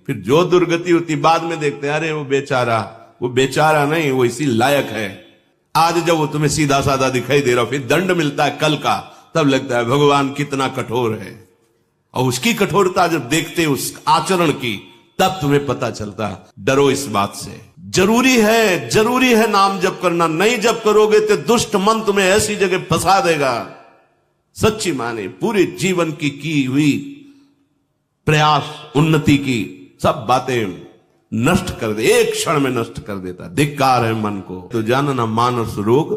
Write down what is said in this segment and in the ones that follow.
फिर जो दुर्गति होती बाद में देखते हैं, अरे वो बेचारा नहीं, वो इसी लायक है। आज जब वो तुम्हें सीधा साधा दिखाई दे रहा, फिर दंड मिलता है कल का, तब लगता है भगवान कितना कठोर है। और उसकी कठोरता जब देखते उस आचरण की, तब तुम्हें पता चलता। डरो इस बात से। जरूरी है नाम जप करना। नहीं जप करोगे तो दुष्ट मन तुम्हें ऐसी जगह फंसा देगा। सच्ची माने पूरे जीवन की हुई प्रयास, उन्नति की सब बातें नष्ट कर दे, एक क्षण में नष्ट कर देता। धिक्कार है मन को। तो जानना मानस रोग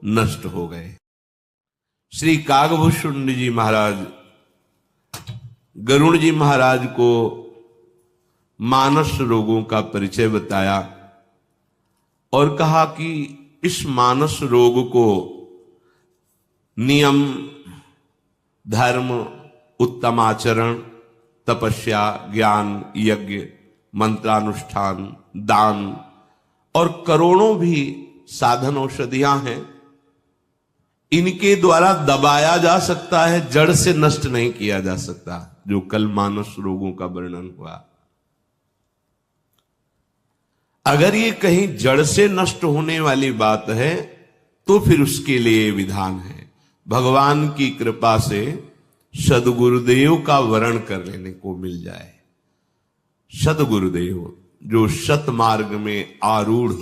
नष्ट हो गए। श्री कागभूषण जी महाराज गरुड़ जी महाराज को मानस रोगों का परिचय बताया और कहा कि इस मानस रोग को नियम, धर्म, उत्तम आचरण, तपस्या, ज्ञान, यज्ञ, मंत्रानुष्ठान, दान और करोड़ों भी साधन औषधियां हैं, इनके द्वारा दबाया जा सकता है, जड़ से नष्ट नहीं किया जा सकता। जो कल मानस रोगों का वर्णन हुआ, अगर ये कहीं जड़ से नष्ट होने वाली बात है तो फिर उसके लिए विधान है। भगवान की कृपा से सदगुरुदेव का वरण कर लेने को मिल जाए। सदगुरुदेव जो सत मार्ग में आरूढ़,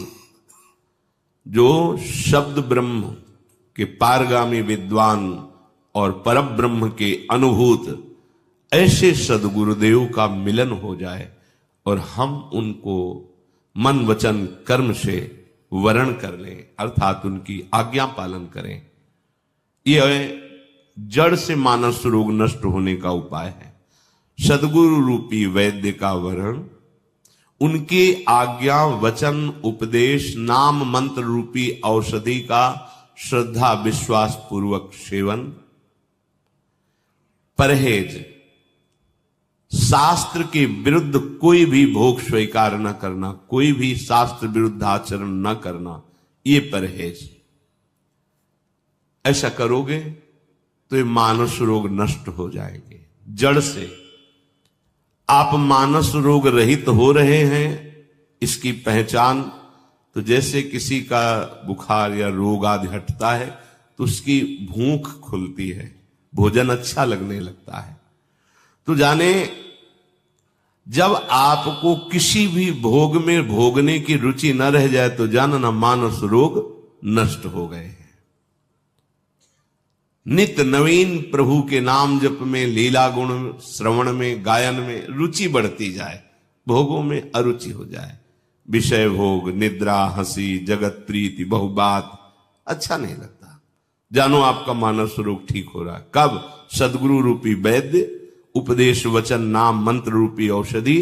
जो शब्द ब्रह्म के पारगामी विद्वान और परब्रह्म के अनुभूत, ऐसे सदगुरुदेव का मिलन हो जाए और हम उनको मन वचन कर्म से वरण कर लें, अर्थात उनकी आज्ञा पालन करें। यह जड़ से मानस रोग नष्ट होने का उपाय है। सदगुरु रूपी वैद्य का वरण, उनके आज्ञा वचन उपदेश नाम मंत्र रूपी औषधि का श्रद्धा विश्वास पूर्वक सेवन, परहेज, शास्त्र के विरुद्ध कोई भी भोग स्वीकार न करना, कोई भी शास्त्र विरुद्ध आचरण न करना, ये परहेज। ऐसा करोगे तो ये मानस रोग नष्ट हो जाएंगे जड़ से। आप मानस रोग रहित हो रहे हैं, इसकी पहचान तो जैसे किसी का बुखार या रोग आदि हटता है तो उसकी भूख खुलती है, भोजन अच्छा लगने लगता है। तो जाने जब आपको किसी भी भोग में भोगने की रुचि न रह जाए तो जानना मानस रोग नष्ट हो गए हैं। नित्य नवीन प्रभु के नाम जप में, लीला गुण श्रवण में, गायन में रुचि बढ़ती जाए, भोगों में अरुचि हो जाए। विषय भोग, निद्रा, हंसी, जगत प्रीति, बहुबात अच्छा नहीं लगता। जानो आपका मानस रोग ठीक हो रहा है। कब? सदगुरु रूपी वैद्य, उपदेश वचन नाम मंत्र रूपी औषधि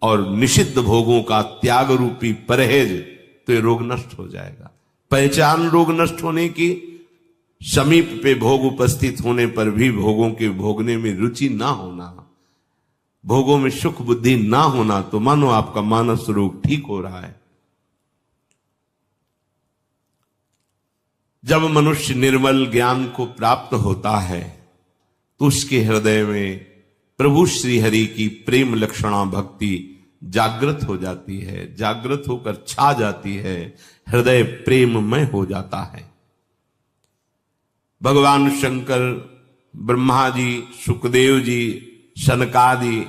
और निषिद्ध भोगों का त्याग रूपी परहेज, तो ये रोग नष्ट हो जाएगा। पहचान रोग नष्ट होने की, समीप पे भोग उपस्थित होने पर भी भोगों के भोगने में रुचि ना होना, भोगों में सुख बुद्धि ना होना, तो मानो आपका मानस रोग ठीक हो रहा है। जब मनुष्य निर्मल ज्ञान को प्राप्त होता है तो उसके हृदय में प्रभु श्री हरि की प्रेम लक्षणा भक्ति जागृत हो जाती है, जागृत होकर छा जाती है, हृदय प्रेममय हो जाता है। भगवान शंकर, ब्रह्मा जी, सुखदेव जी, सनकादि,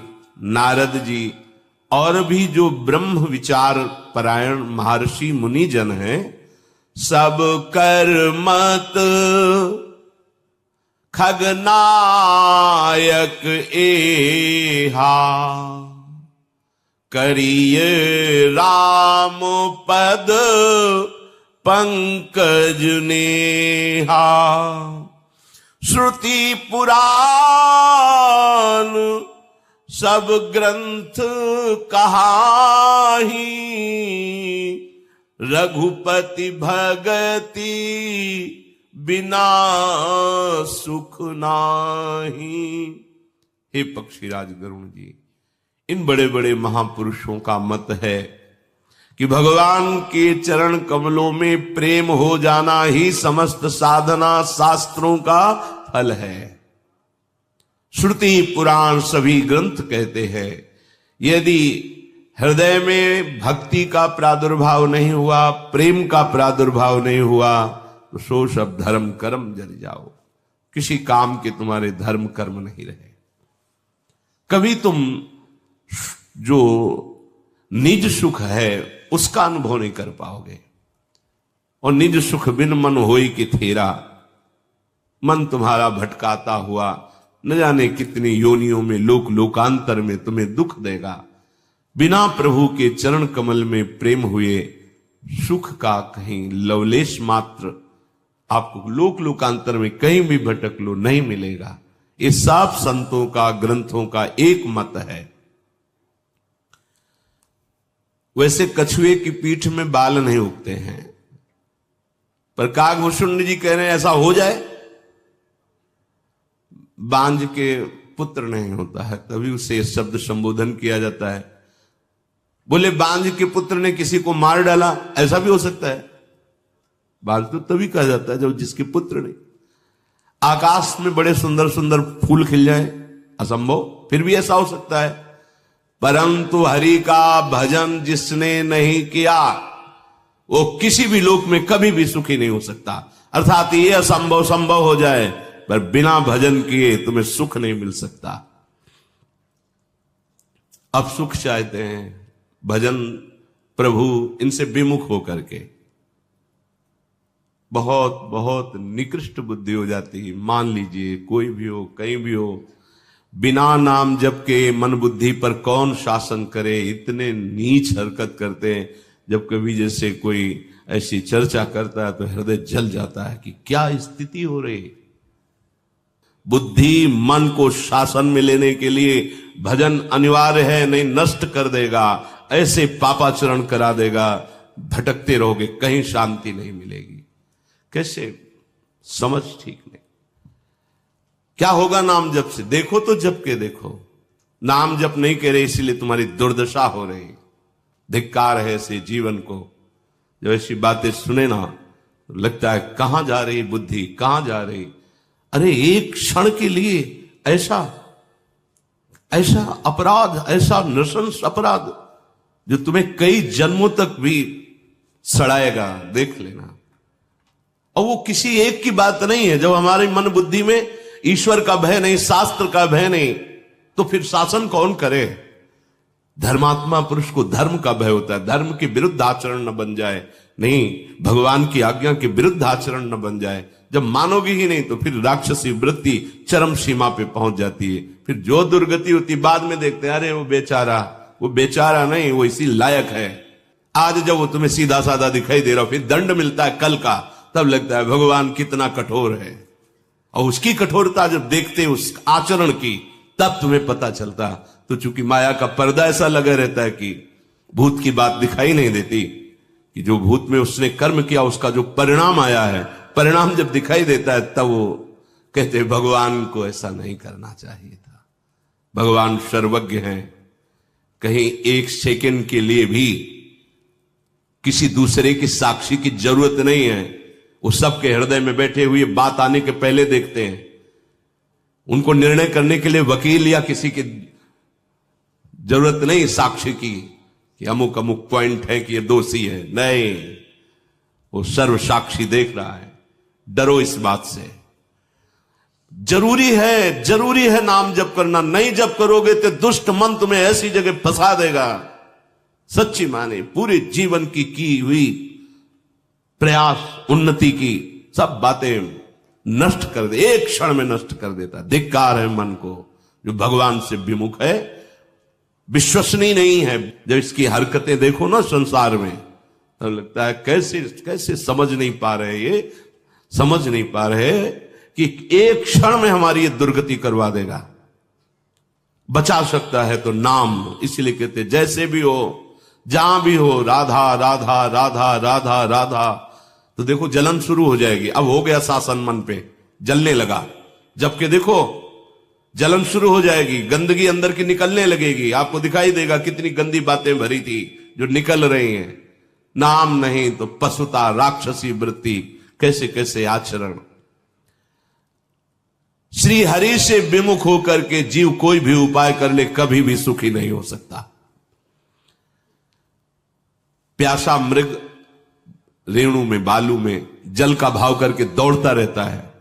नारद जी और भी जो ब्रह्म विचार परायण महर्षि मुनि जन हैं, सब कर मत खगनायक एहा, करिय राम पद पंकज नेहा। श्रुति पुराण सब ग्रंथ कहाही, रघुपति भगति बिना सुख नाही। हे पक्षीराज गरुण जी, इन बड़े बड़े महापुरुषों का मत है कि भगवान के चरण कमलों में प्रेम हो जाना ही समस्त साधना शास्त्रों का फल है। श्रुति पुराण सभी ग्रंथ कहते हैं यदि हृदय में भक्ति का प्रादुर्भाव नहीं हुआ, प्रेम का प्रादुर्भाव नहीं हुआ, तो सो सब धर्म कर्म जल जाओ, किसी काम के तुम्हारे धर्म कर्म नहीं रहे। कभी तुम जो निज सुख है उसका अनुभव नहीं कर पाओगे। और निज सुख बिन मन होई कि थेरा, मन तुम्हारा भटकाता हुआ न जाने कितनी योनियों में लोक लोकांतर में तुम्हें दुख देगा। बिना प्रभु के चरण कमल में प्रेम हुए सुख का कहीं लवलेश मात्र आपको लोक लोकांतर में कहीं भी भटक लो नहीं मिलेगा। ये सब संतों का ग्रंथों का एक मत है। वैसे कछुए की पीठ में बाल नहीं उगते हैं, पर कागभूषुंड जी कह रहे हैं ऐसा हो जाए। बांझ के पुत्र नहीं होता है तभी उसे शब्द संबोधन किया जाता है। बोले बांझ के पुत्र ने किसी को मार डाला, ऐसा भी हो सकता है। बांझ तो तभी कहा जाता है जब जिसके पुत्र नहीं। आकाश में बड़े सुंदर सुंदर फूल खिल जाए, असंभव, फिर भी ऐसा हो सकता है। परंतु हरि का भजन जिसने नहीं किया वो किसी भी लोक में कभी भी सुखी नहीं हो सकता। अर्थात ये असंभव संभव हो जाए, पर बिना भजन किए तुम्हें सुख नहीं मिल सकता। अब सुख चाहते हैं, भजन प्रभु इनसे विमुख होकर के बहुत बहुत निकृष्ट बुद्धि हो जाती है। मान लीजिए कोई भी हो कहीं भी हो, बिना नाम जप के मन बुद्धि पर कौन शासन करे। इतने नीच हरकत करते हैं। जब कभी जैसे कोई ऐसी चर्चा करता है तो हृदय जल जाता है कि क्या स्थिति हो रही। बुद्धि मन को शासन में लेने के लिए भजन अनिवार्य है, नहीं नष्ट कर देगा, ऐसे पापाचरण करा देगा, भटकते रहोगे, कहीं शांति नहीं मिलेगी। कैसे समझ ठीक नहीं। क्या होगा नाम जप से? देखो तो जप के देखो। नाम जप नहीं कह रहे इसलिए तुम्हारी दुर्दशा हो रही। धिक्कार है ऐसे जीवन को। जब ऐसी बातें सुने ना तो लगता है कहां जा रही बुद्धि, कहां जा रही। अरे एक क्षण के लिए ऐसा ऐसा अपराध, ऐसा नृशंस अपराध जो तुम्हें कई जन्मों तक भी सड़ाएगा, देख लेना। और वो किसी एक की बात नहीं है। जब हमारे मन बुद्धि में ईश्वर का भय नहीं, शास्त्र का भय नहीं, तो फिर शासन कौन करे? धर्मात्मा पुरुष को धर्म का भय होता है। धर्म के विरुद्ध आचरण न बन जाए, नहीं भगवान की आज्ञा के विरुद्ध आचरण न बन जाए। जब मानोगे ही नहीं तो फिर राक्षसी वृत्ति चरम सीमा पे पहुंच जाती है। फिर जो दुर्गति होती बाद में देखते हैं, अरे वो बेचारा नहीं, वो इसी लायक है। आज जब वो तुम्हें सीधा साधा दिखाई दे रहा, फिर दंड मिलता है कल का, तब लगता है भगवान कितना कठोर है। और उसकी कठोरता जब देखते उस आचरण की, तब तुम्हें पता चलता। तो चूंकि माया का पर्दा ऐसा लगा रहता है कि भूत की बात दिखाई नहीं देती, कि जो भूत में उसने कर्म किया उसका जो परिणाम आया है, परिणाम जब दिखाई देता है तब वो कहते भगवान को ऐसा नहीं करना चाहिए था। भगवान सर्वज्ञ हैं, कहीं एक सेकंड के लिए भी किसी दूसरे की साक्षी की जरूरत नहीं है। वो सबके हृदय में बैठे हुए बात आने के पहले देखते हैं। उनको निर्णय करने के लिए वकील या किसी की जरूरत नहीं साक्षी की कि अमुक अमुक पॉइंट है कि ये दोषी है। नहीं, वो सर्व साक्षी देख रहा है। डरो इस बात से। जरूरी है नाम जप करना। नहीं जप करोगे तो दुष्ट मन तुम्हें ऐसी जगह फंसा देगा, सच्ची माने पूरे जीवन की हुई प्रयास, उन्नति की सब बातें नष्ट कर दे, एक क्षण में नष्ट कर देता। धिक्कार है मन को जो भगवान से विमुख है, विश्वसनीय नहीं है। जब इसकी हरकतें देखो ना संसार में, तो लगता है कैसे समझ नहीं पा रहे, ये समझ नहीं पा रहे कि एक क्षण में हमारी ये दुर्गति करवा देगा। बचा सकता है तो नाम, इसलिए कहते जैसे भी हो, जहां भी हो, राधा राधा राधा राधा राधा। तो देखो जलन शुरू हो जाएगी। अब हो गया शासन मन पे, जलने लगा। जबकि देखो जलन शुरू हो जाएगी, गंदगी अंदर की निकलने लगेगी। आपको दिखाई देगा कितनी गंदी बातें भरी थी जो निकल रही हैं। नाम नहीं तो पशुता, राक्षसी वृत्ति, कैसे कैसे आचरण। श्री हरि से विमुख होकर के जीव कोई भी उपाय कर ले कभी भी सुखी नहीं हो सकता। प्यासा मृग रेणु में, बालू में जल का भाव करके दौड़ता रहता है।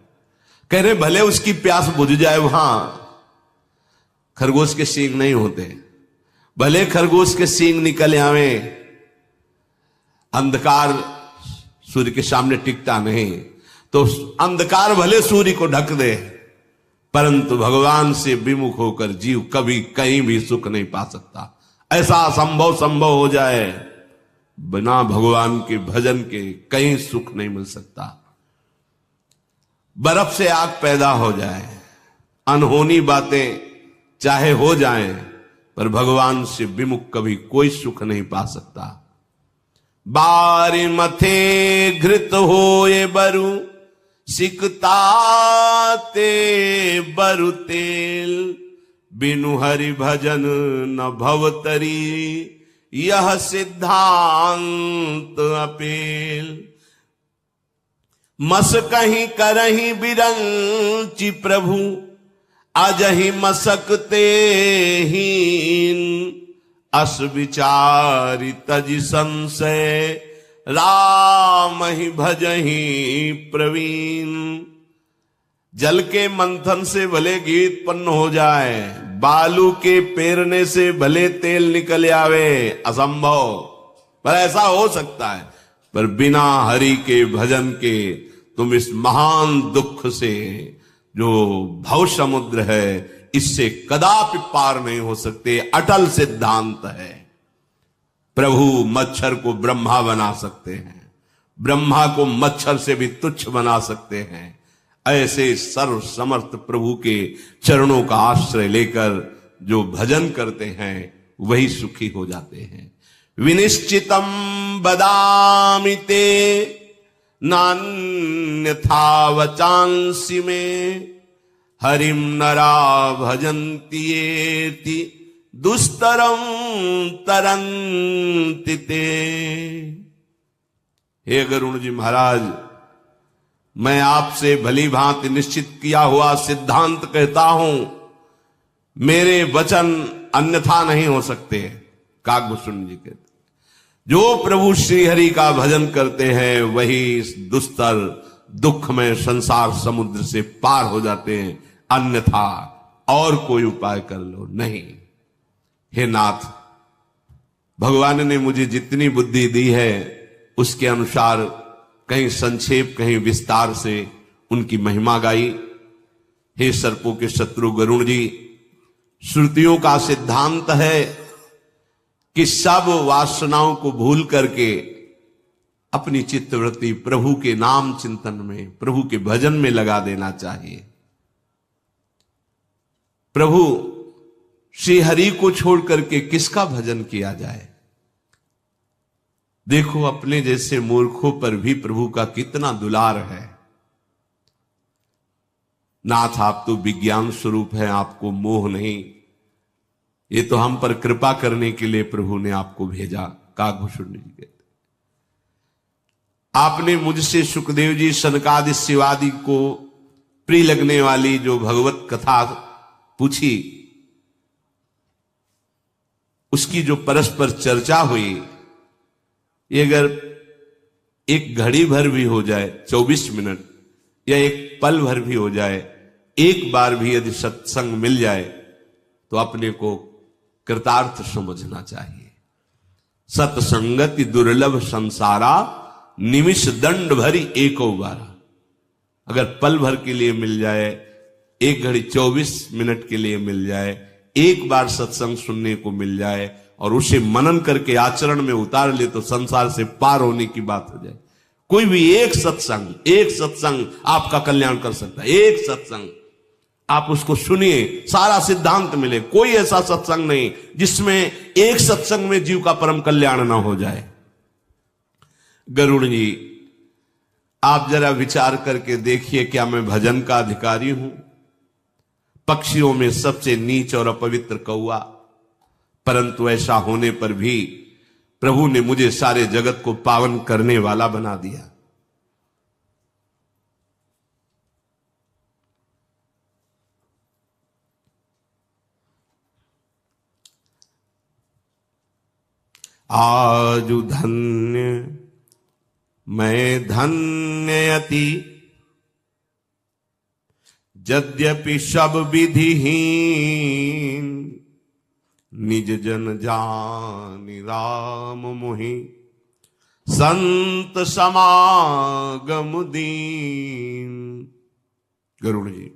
कह रहे भले उसकी प्यास बुझ जाए, वहां खरगोश के सींग नहीं होते, भले खरगोश के सींग निकल आवे, अंधकार सूर्य के सामने टिकता नहीं, तो अंधकार भले सूर्य को ढक दे, परंतु भगवान से विमुख होकर जीव कभी कहीं भी सुख नहीं पा सकता। ऐसा असंभव संभव हो जाए, बिना भगवान के भजन के कहीं सुख नहीं मिल सकता। बर्फ से आग पैदा हो जाए, अनहोनी बातें चाहे हो जाएं, पर भगवान से विमुख कभी कोई सुख नहीं पा सकता। बारी मथे घृत होए बरु, सिकताते बरु तेल, बिनु हरि भजन न भवतरी, यह सिद्धांत अपेल। मस कहीं करही बिरंची प्रभु, अजहि मसकते हीन, अस विचारि तजि संशय, राम ही भजहि प्रवीण। जल के मंथन से भले घी उत्पन्न हो जाए, बालू के पेरने से भले तेल निकल आवे, असंभव, पर ऐसा हो सकता है। पर बिना हरि के भजन के तुम इस महान दुख से, जो भव समुद्र है, इससे कदापि पार नहीं हो सकते। अटल सिद्धांत है। प्रभु मच्छर को ब्रह्मा बना सकते हैं, ब्रह्मा को मच्छर से भी तुच्छ बना सकते हैं। ऐसे सर्व समर्थ प्रभु के चरणों का आश्रय लेकर जो भजन करते हैं वही सुखी हो जाते हैं। विनिश्चितम बदामि ते नान्यथा वचांसि में, हरिम नरा भजन्ति येति दुस्तरम तरन्ति ते। हे गरुण जी महाराज, मैं आपसे भली भांति निश्चित किया हुआ सिद्धांत कहता हूं, मेरे वचन अन्यथा नहीं हो सकते। काकभूषण जी कहते, जो प्रभु श्री हरि का भजन करते हैं वही इस दुस्तर दुख में संसार समुद्र से पार हो जाते हैं, अन्यथा और कोई उपाय कर लो नहीं। हे नाथ, भगवान ने मुझे जितनी बुद्धि दी है उसके अनुसार कहीं संक्षेप कहीं विस्तार से उनकी महिमा गाई। हे सर्पों के शत्रु गरुण जी, श्रुतियों का सिद्धांत है कि सब वासनाओं को भूल करके अपनी चित्तवृत्ति प्रभु के नाम चिंतन में, प्रभु के भजन में लगा देना चाहिए। प्रभु श्री हरि को छोड़ करके किसका भजन किया जाए? देखो, अपने जैसे मूर्खों पर भी प्रभु का कितना दुलार है। नाथ, आप तो विज्ञान स्वरूप हैं, आपको मोह नहीं। ये तो हम पर कृपा करने के लिए प्रभु ने आपको भेजा। काकभूषण जी कहते, आपने मुझसे सुखदेव जी, सनकादि शिवादि को प्रिय लगने वाली जो भगवत कथा पूछी, उसकी जो परस्पर चर्चा हुई, ये अगर एक घड़ी भर भी हो जाए, 24 मिनट या एक पल भर भी हो जाए, एक बार भी यदि सत्संग मिल जाए तो अपने को कृतार्थ समझना चाहिए। सत्संगति दुर्लभ संसारा, निमिष दंड भरी एको बारा। अगर पल भर के लिए मिल जाए, एक घड़ी 24 मिनट के लिए मिल जाए, एक बार सत्संग सुनने को मिल जाए और उसे मनन करके आचरण में उतार ले, तो संसार से पार होने की बात हो जाए। कोई भी एक सत्संग आपका कल्याण कर सकता है। एक सत्संग आप उसको सुनिए, सारा सिद्धांत मिले। कोई ऐसा सत्संग नहीं जिसमें एक सत्संग में जीव का परम कल्याण ना हो जाए। गरुड़ जी, आप जरा विचार करके देखिए, क्या मैं भजन का अधिकारी हूं? पक्षियों में सबसे नीच और अपवित्र कौआ, परंतु ऐसा होने पर भी प्रभु ने मुझे सारे जगत को पावन करने वाला बना दिया। आजु धन्य मैं धन्ययति, यद्यपि सब विधिहीन, निज जन जानि राम मोहि, संत समागम दीन। गरुड़ जी,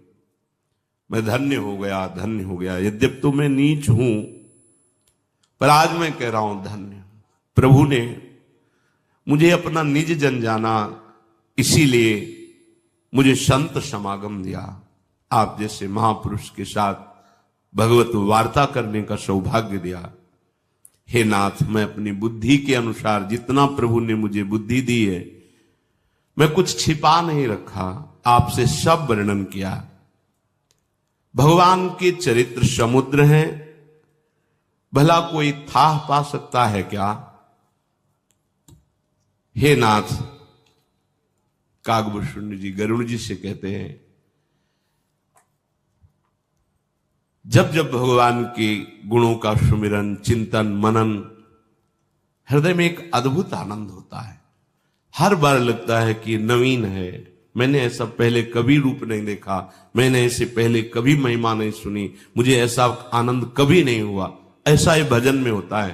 मैं धन्य हो गया, यद्यप तो मैं नीच हूं, पर आज मैं कह रहा हूं धन्य। प्रभु ने मुझे अपना निज जन जाना, इसीलिए मुझे संत समागम दिया। आप जैसे महापुरुष के साथ भगवत वार्ता करने का सौभाग्य दिया। हे नाथ, मैं अपनी बुद्धि के अनुसार जितना प्रभु ने मुझे बुद्धि दी है, मैं कुछ छिपा नहीं रखा, आपसे सब वर्णन किया। भगवान के चरित्र समुद्र हैं, भला कोई थाह पा सकता है क्या? हे नाथ, कागभूषुंड जी गरुड़ जी से कहते हैं, जब जब भगवान के गुणों का सुमिरन, चिंतन, मनन, हृदय में एक अद्भुत आनंद होता है। हर बार लगता है कि नवीन है, मैंने ऐसा पहले कभी रूप नहीं देखा, मैंने ऐसे पहले कभी महिमा नहीं सुनी, मुझे ऐसा आनंद कभी नहीं हुआ। ऐसा ही भजन में होता है।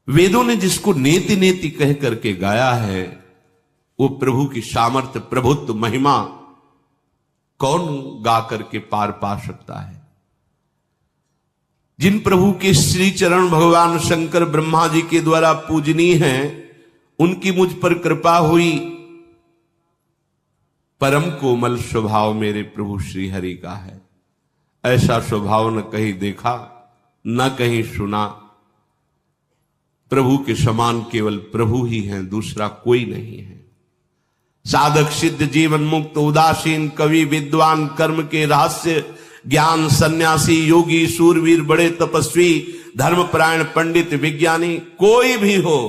वेदों ने जिसको नेति नेति कह करके गाया है, वो प्रभु की सामर्थ्य, प्रभुत्व, महिमा कौन गा करके पार पा सकता है? जिन प्रभु के श्री चरण भगवान शंकर ब्रह्मा जी के द्वारा पूजनीय हैं, उनकी मुझ पर कृपा हुई। परम कोमल स्वभाव मेरे प्रभु श्री हरि का है। ऐसा स्वभाव न कहीं देखा, न कहीं सुना। प्रभु के समान केवल प्रभु ही हैं, दूसरा कोई नहीं है। साधक सिद्ध जीवन मुक्त उदासीन कवि विद्वान कर्म के रहस्य ज्ञान सन्यासी योगी सूरवीर बड़े तपस्वी धर्मपरायण पंडित विज्ञानी कोई भी हो,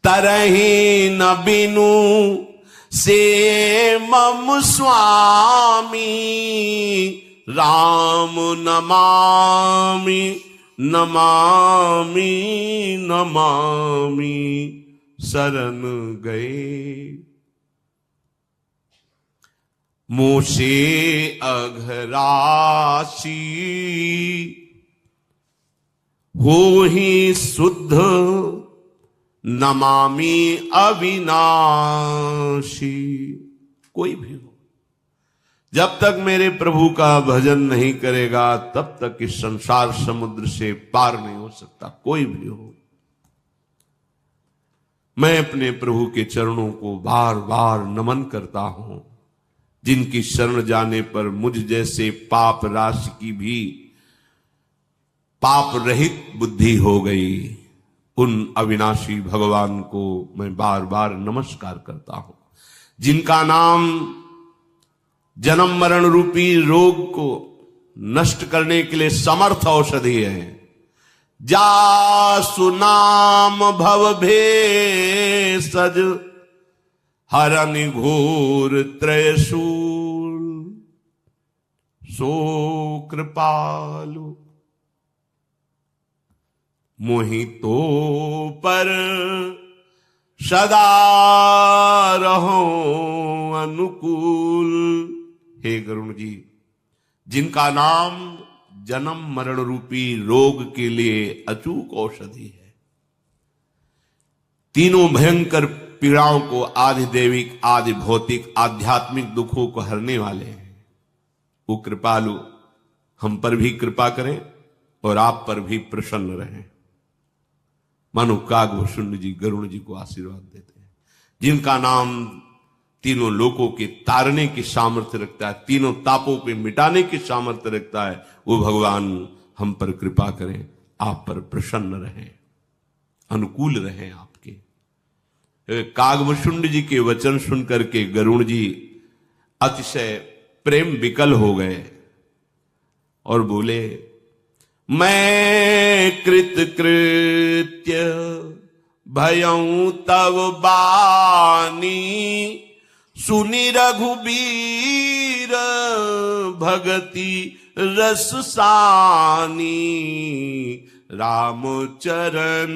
तरही न बिनु से मम स्वामी राम नमामि नमामि नमामि शरण गए। मोसे अघरासी हो ही शुद्ध नमामि अविनाशी। कोई भी हो, जब तक मेरे प्रभु का भजन नहीं करेगा तब तक इस संसार समुद्र से पार नहीं हो सकता। कोई भी हो, मैं अपने प्रभु के चरणों को बार बार नमन करता हूं, जिनकी शरण जाने पर मुझ जैसे पाप राशि की भी पाप रहित बुद्धि हो गई। उन अविनाशी भगवान को मैं बार बार नमस्कार करता हूं, जिनका नाम जन्म मरण रूपी रोग को नष्ट करने के लिए समर्थ औषधि है। जासु नाम भव भेषज हरन घोर त्रयशूल सो कृपालु मोहि तो पर सदा रहो अनुकूल। हे गरुण जी, जिनका नाम जन्म मरण रूपी रोग के लिए अचूक औषधि है, तीनों भयंकर पीड़ाओं को, आदि दैविक आदि भौतिक आध्यात्मिक दुखों को हरने वाले हैं। वो कृपालु हम पर भी कृपा करें और आप पर भी प्रसन्न रहें। मानो कागभूषुंड जी गरुण जी को आशीर्वाद देते हैं, जिनका नाम तीनों लोकों के तारने की सामर्थ्य रखता है, तीनों तापों पे मिटाने की सामर्थ्य रखता है। वो भगवान हम पर कृपा करें, आप पर प्रसन्न रहें, अनुकूल रहें आपके। कागभूषुंड जी के वचन सुनकर के गरुण जी अतिशय प्रेम विकल हो गए और बोले, मैं कृत कृत्य भयं तव बानी सुनि रघुबीर भगति रस सानी, राम चरण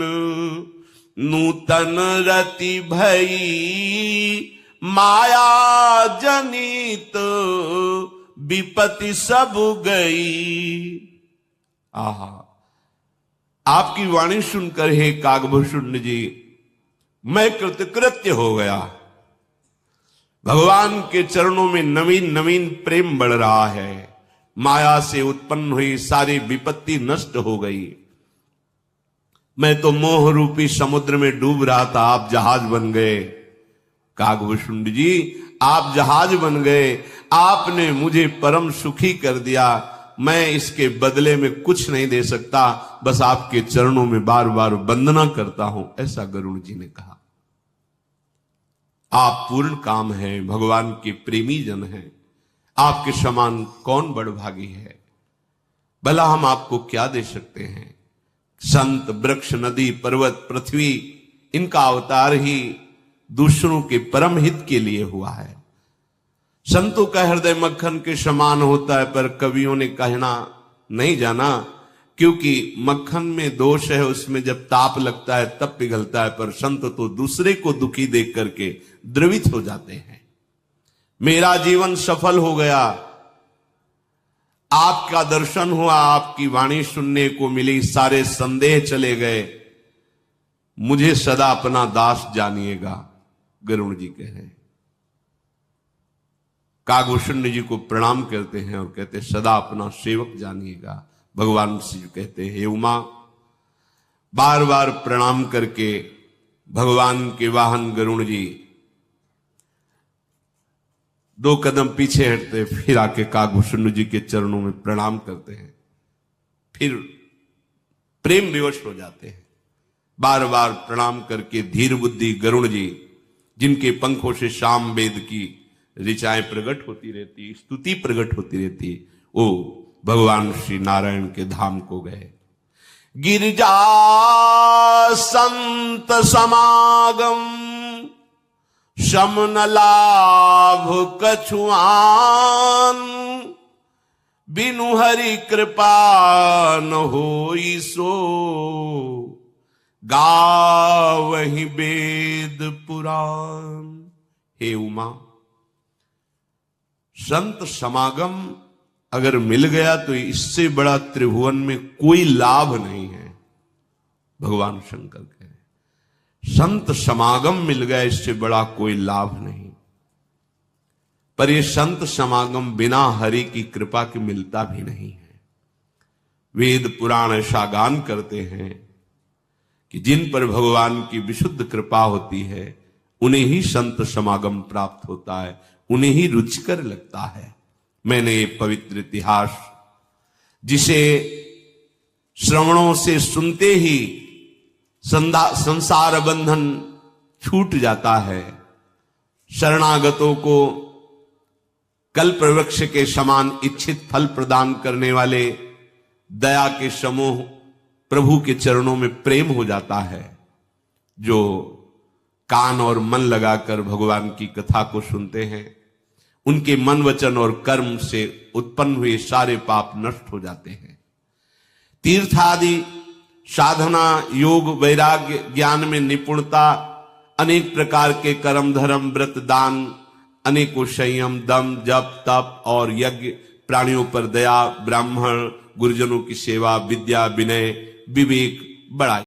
नूतन रति भई, माया जनित विपत्ति सब गई। आहा, आपकी वाणी सुनकर हे कागभूषण जी मैं कृतकृत्य हो गया। भगवान के चरणों में नवीन नवीन प्रेम बढ़ रहा है। माया से उत्पन्न हुई सारी विपत्ति नष्ट हो गई। मैं तो मोह रूपी समुद्र में डूब रहा था, आप जहाज बन गए। कागभूषण जी आप जहाज बन गए, आपने मुझे परम सुखी कर दिया। मैं इसके बदले में कुछ नहीं दे सकता, बस आपके चरणों में बार बार वंदना करता हूं, ऐसा गरुड़ जी ने कहा। आप पूर्ण काम हैं, भगवान के प्रेमी जन हैं, आपके समान कौन बड़भागी है। भला हम आपको क्या दे सकते हैं। संत, वृक्ष, नदी, पर्वत, पृथ्वी, इनका अवतार ही दूसरों के परम हित के लिए हुआ है। संतों का हृदय मक्खन के समान होता है, पर कवियों ने कहना नहीं जाना, क्योंकि मक्खन में दोष है, उसमें जब ताप लगता है तब पिघलता है, पर संत तो दूसरे को दुखी देख करके द्रवित हो जाते हैं। मेरा जीवन सफल हो गया, आपका दर्शन हुआ, आपकी वाणी सुनने को मिली, सारे संदेह चले गए, मुझे सदा अपना दास जानिएगा। गरुड़ जी कह रहे हैं। कागभूषण जी को प्रणाम करते हैं और कहते हैं सदा अपना सेवक जानिएगा। भगवान श्री कहते हैं हे उमा। बार बार प्रणाम करके भगवान के वाहन गरुड़ जी 2 कदम पीछे हटते, फिर आके कागभूषण जी के चरणों में प्रणाम करते हैं, फिर प्रेम विवश हो जाते हैं। बार बार प्रणाम करके धीर बुद्धि गरुड़ जी, जिनके पंखों से शाम वेद की ऋचाएं प्रकट होती रहती, स्तुति प्रकट होती रहती, वो भगवान श्री नारायण के धाम को गए। गिरिजा संत समागम, शमन लाभ कछुआन, बिनु हरि कृपा न होई सो, गावहि वेद पुराण। हे उमा, संत समागम अगर मिल गया तो इससे बड़ा त्रिभुवन में कोई लाभ नहीं है। भगवान शंकर कह रहे संत समागम मिल गया, इससे बड़ा कोई लाभ नहीं। पर यह संत समागम बिना हरि की कृपा के मिलता भी नहीं है। वेद पुराण ऐसा गान करते हैं कि जिन पर भगवान की विशुद्ध कृपा होती है उन्हें ही संत समागम प्राप्त होता है, उन्हें ही रुचिकर लगता है। मैंने ये पवित्र इतिहास, जिसे श्रवणों से सुनते ही संसार बंधन छूट जाता है, शरणागतों को कल्प वृक्ष के समान इच्छित फल प्रदान करने वाले दया के समूह प्रभु के चरणों में प्रेम हो जाता है। जो कान और मन लगाकर भगवान की कथा को सुनते हैं, उनके मन, वचन और कर्म से उत्पन्न हुए सारे पाप नष्ट हो जाते हैं। तीर्थ आदि साधना, योग, वैराग्य, ज्ञान में निपुणता, अनेक प्रकार के कर्म, धर्म, व्रत, दान, अनेकों संयम, दम, जप, तप और यज्ञ, प्राणियों पर दया, ब्राह्मण गुरुजनों की सेवा, विद्या, विनय, विवेक, बड़ा